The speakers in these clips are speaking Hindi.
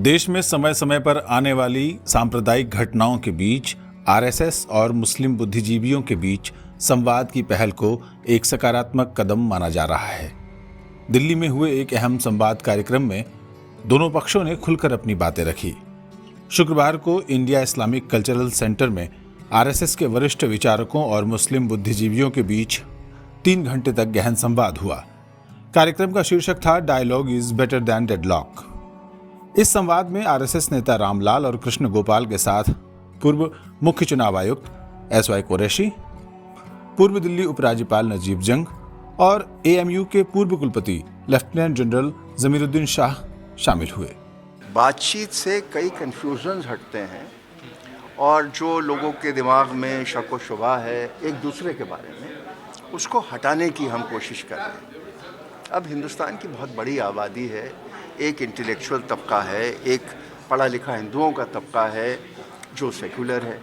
देश में समय समय पर आने वाली सांप्रदायिक घटनाओं के बीच आरएसएस और मुस्लिम बुद्धिजीवियों के बीच संवाद की पहल को एक सकारात्मक कदम माना जा रहा है। दिल्ली में हुए एक अहम संवाद कार्यक्रम में दोनों पक्षों ने खुलकर अपनी बातें रखी। शुक्रवार को इंडिया इस्लामिक कल्चरल सेंटर में आरएसएस के वरिष्ठ विचारकों और मुस्लिम बुद्धिजीवियों के बीच 3 घंटे तक गहन संवाद हुआ। कार्यक्रम का शीर्षक था dialogue is better than deadlock. इस संवाद में आरएसएस नेता रामलाल और कृष्ण गोपाल के साथ पूर्व मुख्य चुनाव आयुक्त एसवाई कुरैशी, पूर्व दिल्ली उपराज्यपाल नजीब जंग और एएमयू के पूर्व कुलपति लेफ्टिनेंट जनरल जमीरुद्दीन शाह शामिल हुए। बातचीत से कई कन्फ्यूजन्स हटते हैं और जो लोगों के दिमाग में शक व शुबा है एक दूसरे के बारे में, उसको हटाने की हम कोशिश कर रहे हैं। अब हिंदुस्तान की बहुत बड़ी आबादी है, एक इंटेलेक्चुअल तबका है, एक पढ़ा लिखा हिंदुओं का तबका है जो सेकुलर है,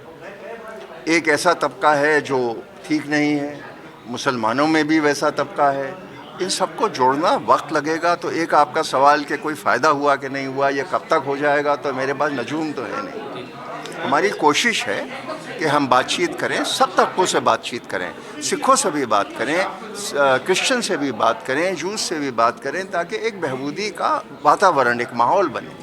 एक ऐसा तबका है जो ठीक नहीं है, मुसलमानों में भी वैसा तबका है। इन सबको जोड़ना वक्त लगेगा। तो एक आपका सवाल कि कोई फ़ायदा हुआ कि नहीं हुआ, या कब तक हो जाएगा, तो मेरे पास नजूम तो है नहीं। हमारी कोशिश है कि हम बातचीत करें, सब तबकों से बातचीत करें, सिखों से भी बात करें, क्रिश्चियन से भी बात करें, जूस से भी बात करें, ताकि एक बहबूदी का वातावरण, एक माहौल बने।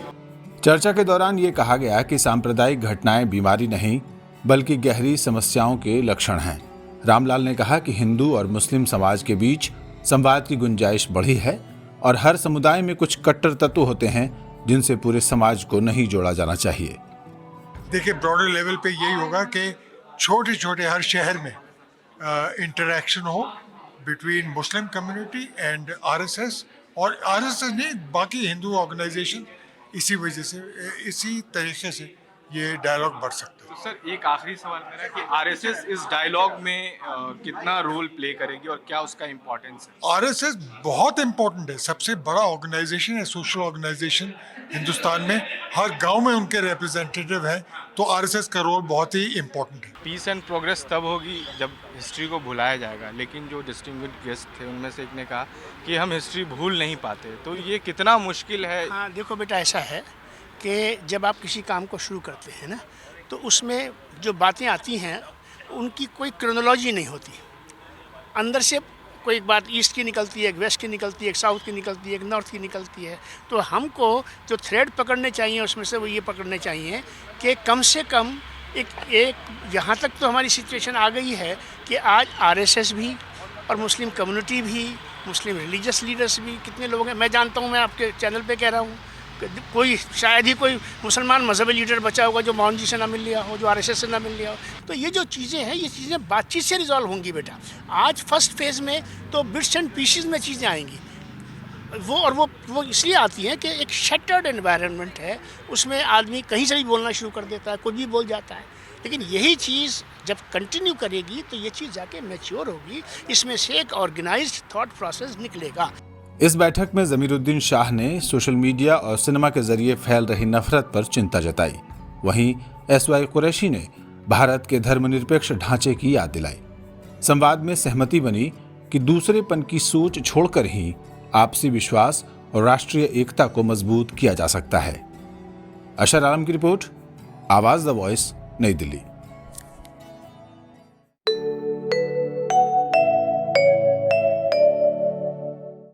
चर्चा के दौरान ये कहा गया कि सांप्रदायिक घटनाएं बीमारी नहीं बल्कि गहरी समस्याओं के लक्षण हैं। रामलाल ने कहा कि हिंदू और मुस्लिम समाज के बीच संवाद की गुंजाइश बढ़ी है और हर समुदाय में कुछ कट्टर तत्व होते हैं जिनसे पूरे समाज को नहीं जोड़ा जाना चाहिए। देखिए, ब्रॉडर लेवल पे यही होगा कि छोटे छोटे हर शहर में इंटरेक्शन हो between Muslim community and RSS, और आरएसएस नहीं, बाकी हिंदू ऑर्गेनाइजेशन। इसी वजह से, इसी तरीके से ये डायलॉग बढ़ सकता है। तो सर, एक आखिरी सवाल मेरा कि आरएसएस इस डायलॉग में कितना रोल प्ले करेगी और क्या उसका इम्पोर्टेंस है? आरएसएस बहुत इम्पोर्टेंट है, सबसे बड़ा ऑर्गेनाइजेशन है, सोशल ऑर्गेनाइजेशन हिंदुस्तान में। हर गांव में उनके रिप्रेजेंटेटिव हैं, तो आरएसएस का रोल बहुत ही इम्पोर्टेंट है। पीस एंड प्रोग्रेस तब होगी जब हिस्ट्री को भुलाया जाएगा, लेकिन जो डिस्टिंग्विश्ड गेस्ट थे उनमें से एक ने कहा कि हम हिस्ट्री भूल नहीं पाते, तो ये कितना मुश्किल है? हाँ, देखो बेटा, ऐसा है कि जब आप किसी काम को शुरू करते हैं ना, तो उसमें जो बातें आती हैं उनकी कोई क्रोनोलॉजी नहीं होती। अंदर से कोई एक बात ईस्ट की निकलती है, एक वेस्ट की निकलती है, एक साउथ की निकलती है, एक नॉर्थ की निकलती है। तो हमको जो थ्रेड पकड़ने चाहिए उसमें से वो ये पकड़ने चाहिए कि कम से कम एक यहाँ तक तो हमारी सिचुएशन आ गई है कि आज आरएसएस भी और मुस्लिम कम्युनिटी भी, मुस्लिम रिलीजियस लीडर्स भी, कितने लोग हैं मैं जानता हूँ, मैं आपके चैनल पे कह रहा हूँ, कोई शायद ही कोई मुसलमान मजहबी लीडर बचा होगा जो मौन जी से ना मिल लिया हो, जो आरएसएस से ना मिल लिया हो। तो ये जो चीज़ें हैं, ये चीज़ें बातचीत से रिजॉल्व होंगी बेटा। आज फर्स्ट फेज़ में तो बिट्स एंड पीसेस में चीज़ें आएंगी, वो इसलिए आती हैं कि एक शटर्ड एनवायरनमेंट है, उसमें आदमी कहीं से भी बोलना शुरू कर देता है, कोई भी बोल जाता है। लेकिन यही चीज़ जब कंटिन्यू करेगी तो ये चीज़ जाके मैच्योर होगी, इसमें से एक ऑर्गेनाइज्ड थॉट प्रोसेस निकलेगा। इस बैठक में जमीरुद्दीन शाह ने सोशल मीडिया और सिनेमा के जरिए फैल रही नफरत पर चिंता जताई। वहीं एसवाई कुरैशी ने भारत के धर्मनिरपेक्ष ढांचे की याद दिलाई। संवाद में सहमति बनी कि दूसरेपन की सोच छोड़कर ही आपसी विश्वास और राष्ट्रीय एकता को मजबूत किया जा सकता है। अशर आलम की रिपोर्ट, आवाज द वॉइस, नई दिल्ली।